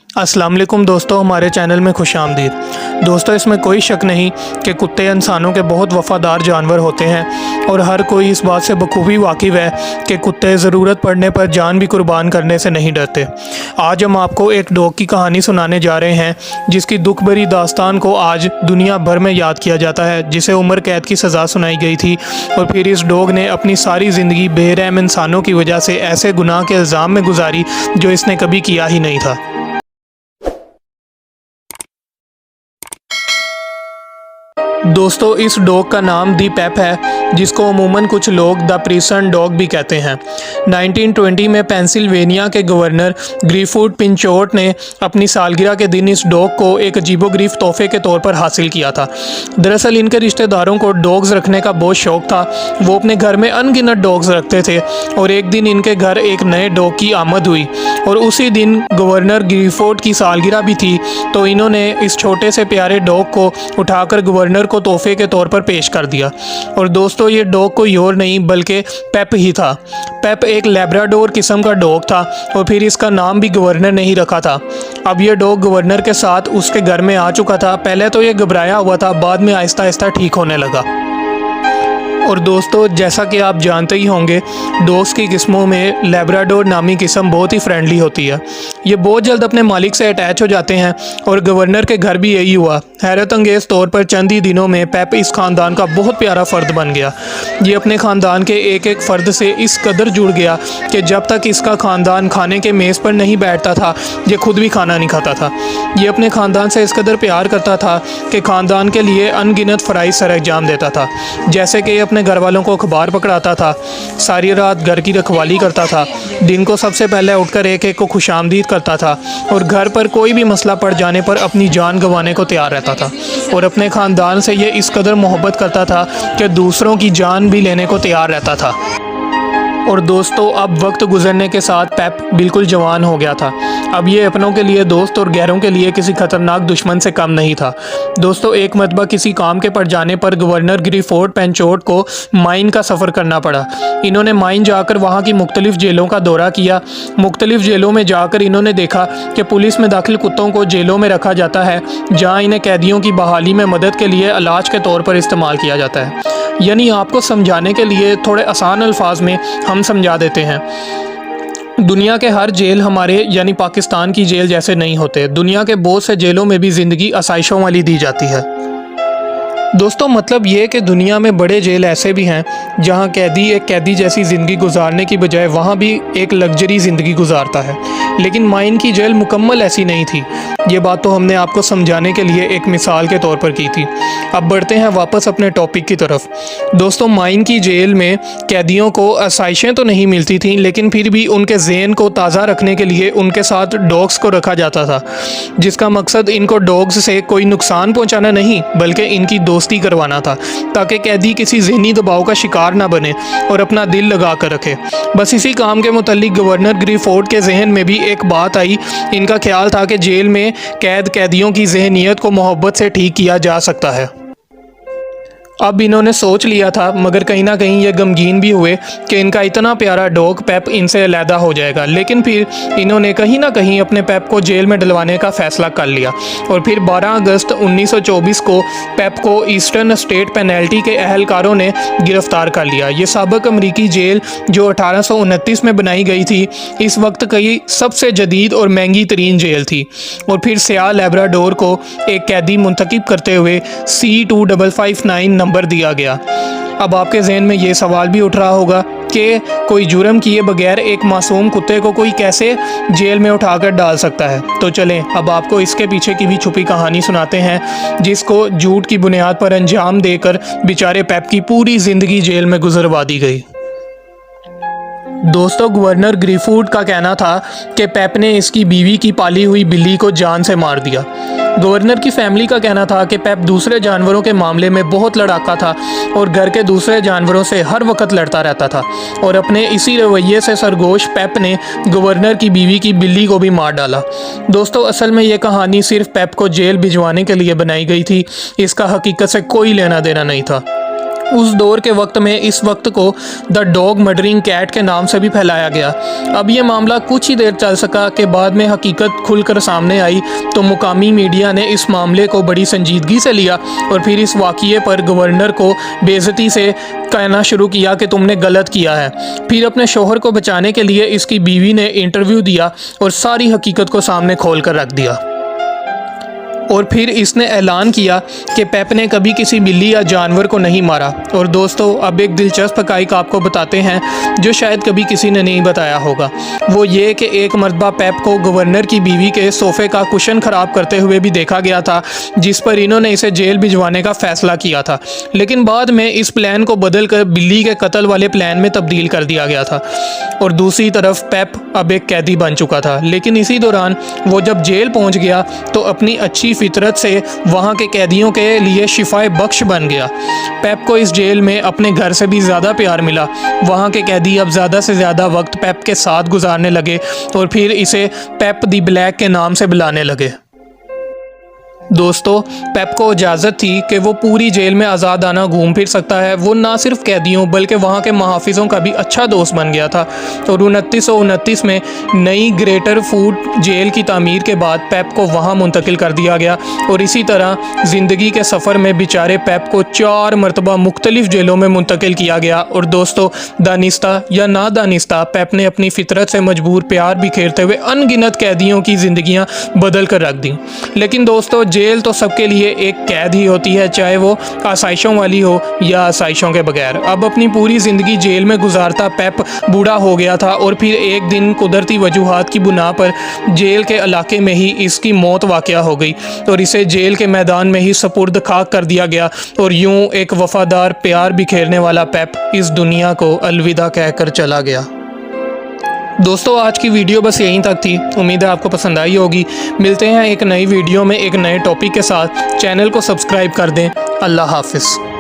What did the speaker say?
अस्सलाम वालेकुम दोस्तों, हमारे चैनल में खुशामदीद। दोस्तों, इसमें कोई शक नहीं कि कुत्ते इंसानों के बहुत वफ़ादार जानवर होते हैं और हर कोई इस बात से बखूबी वाकिफ़ है कि कुत्ते ज़रूरत पड़ने पर जान भी कुर्बान करने से नहीं डरते। आज हम आपको एक डॉग की कहानी सुनाने जा रहे हैं जिसकी दुख भरी दास्तान को आज दुनिया भर में याद किया जाता है, जिसे उम्र कैद की सज़ा सुनाई गई थी और फिर इस डॉग ने अपनी सारी ज़िंदगी बेरहम इंसानों की वजह से ऐसे गुनाह के इल्ज़ाम में गुजारी जो इसने कभी किया ही नहीं था। दोस्तों, इस डॉग का नाम दी पेप है, जिसको अमूमन कुछ लोग द प्रिसन डॉग भी कहते हैं। 1920 में पेंसिल्वेनिया के गवर्नर ग्रीफूड पिंचोट ने अपनी सालगिरह के दिन इस डॉग को एक अजीबोगरीब तोहफे के तौर पर हासिल किया था। दरअसल इनके रिश्तेदारों को डॉग्स रखने का बहुत शौक था। वो अपने घर में अनगिनत डॉग्स रखते थे और एक दिन इनके घर एक नए डॉग की आमद हुई और उसी दिन गवर्नर ग्रीफूड की सालगिरह भी थी। तो इन्होंने इस छोटे से प्यारे डॉग को उठाकर गवर्नर को तोहफे के तौर पर पेश कर दिया। और दोस्तों, ये डॉग कोई और नहीं बल्कि पेप ही था। पेप एक लैब्राडोर किस्म का डॉग था और फिर इसका नाम भी गवर्नर ने ही रखा था। अब ये डॉग गवर्नर के साथ उसके घर में आ चुका था। पहले तो ये घबराया हुआ था, बाद में आहिस्ता आहिस्ता ठीक होने लगा। और दोस्तों, जैसा कि आप जानते ही होंगे, डॉग्स की किस्मों में लैब्राडोर नामी किस्म बहुत ही फ्रेंडली होती है। ये बहुत जल्द अपने मालिक से अटैच हो जाते हैं और गवर्नर के घर भी यही हुआ। हैरत अंगेज़ तौर पर चंद ही दिनों में पेप इस ख़ानदान का बहुत प्यारा फ़र्द बन गया। ये अपने ख़ानदान के एक एक फ़र्द से इस कदर जुड़ गया कि जब तक इसका ख़ानदान खाने के मेज़ पर नहीं बैठता था, ये खुद भी खाना नहीं खाता था। ये अपने ख़ानदान से इस कदर प्यार करता था कि ख़ानदान के लिए अनगिनत फ़राइज़ सर अंजाम देता था, जैसे कि अपने घर वालों को अखबार पकड़ाता था, सारी रात घर की रखवाली करता था, दिन को सबसे पहले उठकर एक एक को खुशामदीद करता था और घर पर कोई भी मसला पड़ जाने पर अपनी जान गंवाने को तैयार रहता था। और अपने ख़ानदान से ये इस कदर मोहब्बत करता था कि दूसरों की जान भी लेने को तैयार रहता था। और दोस्तों, अब वक्त गुजरने के साथ पेप बिल्कुल जवान हो गया था। अब ये अपनों के लिए दोस्त और गैरों के लिए किसी खतरनाक दुश्मन से कम नहीं था। दोस्तों, एक मरतबा किसी काम के पड़ जाने पर गवर्नर ग्रीफोर्ड पेंचोट को माइन का सफ़र करना पड़ा। इन्होंने माइन जाकर वहाँ की मुख्तलिफ जेलों का दौरा किया। मुख्तलिफ जेलों में जाकर इन्होंने देखा कि पुलिस में दाखिल कुत्तों को जेलों में रखा जाता है, जहाँ इन्हें कैदियों की बहाली में मदद के लिए इलाज के तौर पर इस्तेमाल किया जाता है। यानी आपको समझाने के लिए थोड़े आसान अल्फाज में हम समझा देते हैं। दुनिया के हर जेल हमारे यानी पाकिस्तान की जेल जैसे नहीं होते। दुनिया के बहुत से जेलों में भी ज़िंदगी आसाइशों वाली दी जाती है। दोस्तों, मतलब ये कि दुनिया में बड़े जेल ऐसे भी हैं जहां कैदी एक कैदी जैसी ज़िंदगी गुजारने की बजाय वहां भी एक लग्जरी ज़िंदगी गुजारता है। लेकिन माइन की जेल मुकम्मल ऐसी नहीं थी। ये बात तो हमने आपको समझाने के लिए एक मिसाल के तौर पर की थी। अब बढ़ते हैं वापस अपने टॉपिक की तरफ। दोस्तों, माइन की जेल में कैदियों को आसाइशें तो नहीं मिलती थीं, लेकिन फिर भी उनके ज़हन को ताज़ा रखने के लिए उनके साथ डॉग्स को रखा जाता था, जिसका मकसद इनको डॉग्स से कोई नुकसान पहुँचाना नहीं बल्कि इनकी दोस्ती करवाना था, ताकि कैदी किसी ज़हनी दबाव का शिकार ना बने और अपना दिल लगा कर रखे। बस इसी काम के मुतालिक गवर्नर ग्रीफोर्ड के जहन में भी एक बात आई। इनका ख्याल था कि जेल में कैदियों की जहनीत को मोहब्बत से ठीक किया जा सकता है। अब इन्होंने सोच लिया था, मगर कहीं ना कहीं ये गमगीन भी हुए कि इनका इतना प्यारा डॉग पेप इनसे अलहदा हो जाएगा। लेकिन फिर इन्होंने कहीं ना कहीं अपने पेप को जेल में डलवाने का फ़ैसला कर लिया और फिर 12 अगस्त 1924 को पेप को ईस्टर्न स्टेट पेनल्टी के अहलकारों ने गिरफ़्तार कर लिया। ये साबिक़ अमरीकी जेल जो 1829 में बनाई गई थी, इस वक्त की सबसे जदीद और महंगी तरीन जेल थी। और फिर स्याह लैब्राडोर को एक कैदी मुंतखब करते हुए C2559 नंबर दिया गया। अब आपके जहन में ये सवाल भी उठ रहा होगा कि कोई जुर्म किए बगैर एक मासूम कुत्ते को कोई कैसे जेल में उठाकर डाल सकता है। तो चलें, अब आपको इसके पीछे की भी छुपी कहानी सुनाते हैं, जिसको झूठ की बुनियाद पर अंजाम देकर बेचारे पेप की पूरी ज़िंदगी जेल में गुजरवा दी गई। दोस्तों, गवर्नर ग्रीफूड का कहना था कि पेप ने इसकी बीवी की पाली हुई बिल्ली को जान से मार दिया। गवर्नर की फैमिली का कहना था कि पेप दूसरे जानवरों के मामले में बहुत लड़ाका था और घर के दूसरे जानवरों से हर वक्त लड़ता रहता था। और अपने इसी रवैये से सरगोश पेप ने गवर्नर की बीवी की बिल्ली को भी मार डाला। दोस्तों, असल में ये कहानी सिर्फ पेप को जेल भिजवाने के लिए बनाई गई थी। इसका हकीकत से कोई लेना देना नहीं था। उस दौर के वक्त में इस वक्त को द डॉग मर्डरिंग कैट के नाम से भी फैलाया गया। अब ये मामला कुछ ही देर चल सका कि बाद में हकीकत खुलकर सामने आई तो मुकामी मीडिया ने इस मामले को बड़ी संजीदगी से लिया और फिर इस वाक़ये पर गवर्नर को बेइज्जती से कहना शुरू किया कि तुमने गलत किया है। फिर अपने शोहर को बचाने के लिए इसकी बीवी ने इंटरव्यू दिया और सारी हकीकत को सामने खोल कर रख दिया। और फिर इसने ऐलान किया कि पेप ने कभी किसी बिल्ली या जानवर को नहीं मारा। और दोस्तों, अब एक दिलचस्प हक़ाइक़ आपको बताते हैं जो शायद कभी किसी ने नहीं बताया होगा। वो ये कि एक मरतबा पेप को गवर्नर की बीवी के सोफ़े का कुशन ख़राब करते हुए भी देखा गया था, जिस पर इन्होंने इसे जेल भिजवाने का फ़ैसला किया था। लेकिन बाद में इस प्लान को बदल कर बिल्ली के कत्ल वाले प्लान में तब्दील कर दिया गया था। और दूसरी तरफ पेप अब एक कैदी बन चुका था। लेकिन इसी दौरान वो जब जेल पहुँच गया तो अपनी अच्छी फितरत से वहाँ के कैदियों के लिए शिफाए बख्श बन गया। पेप को इस जेल में अपने घर से भी ज़्यादा प्यार मिला। वहाँ के कैदी अब ज़्यादा से ज़्यादा वक्त पेप के साथ गुजारने लगे और फिर इसे पेप दी ब्लैक के नाम से बुलाने लगे। दोस्तों, पेप को इजाज़त थी कि वो पूरी जेल में आज़ादाना घूम फिर सकता है। वो ना सिर्फ कैदियों बल्कि वहाँ के महाफिज़ों का भी अच्छा दोस्त बन गया था। और 2929 में नई ग्रेटर फूड जेल की तामीर के बाद पेप को वहाँ मुंतकिल कर दिया गया। और इसी तरह ज़िंदगी के सफ़र में बेचारे पेप को 4 मरतबा मुख्तलिफ़ जेलों में मुंतकिल किया गया। और दोस्तों, दानिस्ता या ना दानिस्ता पेप ने अपनी फितरत से मजबूर प्यार बिखेरते हुए अनगिनत कैदियों की ज़िंदगियाँ बदल कर रख दी। लेकिन दोस्तों, जेल तो सबके लिए एक कैद ही होती है, चाहे वो आसाइशों वाली हो या आसाइशों के बगैर। अब अपनी पूरी ज़िंदगी जेल में गुजारता पेप बूढ़ा हो गया था और फिर एक दिन कुदरती वजूहात की बुना पर जेल के इलाके में ही इसकी मौत वाक़या हो गई और इसे जेल के मैदान में ही सपुर्द खाक कर दिया गया। और यूं एक वफ़ादार प्यार बिखेरने वाला पेप इस दुनिया को अलविदा कहकर चला गया। दोस्तों, आज की वीडियो बस यहीं तक थी। उम्मीद है आपको पसंद आई होगी। मिलते हैं एक नई वीडियो में एक नए टॉपिक के साथ। चैनल को सब्सक्राइब कर दें। अल्लाह हाफ़िज़।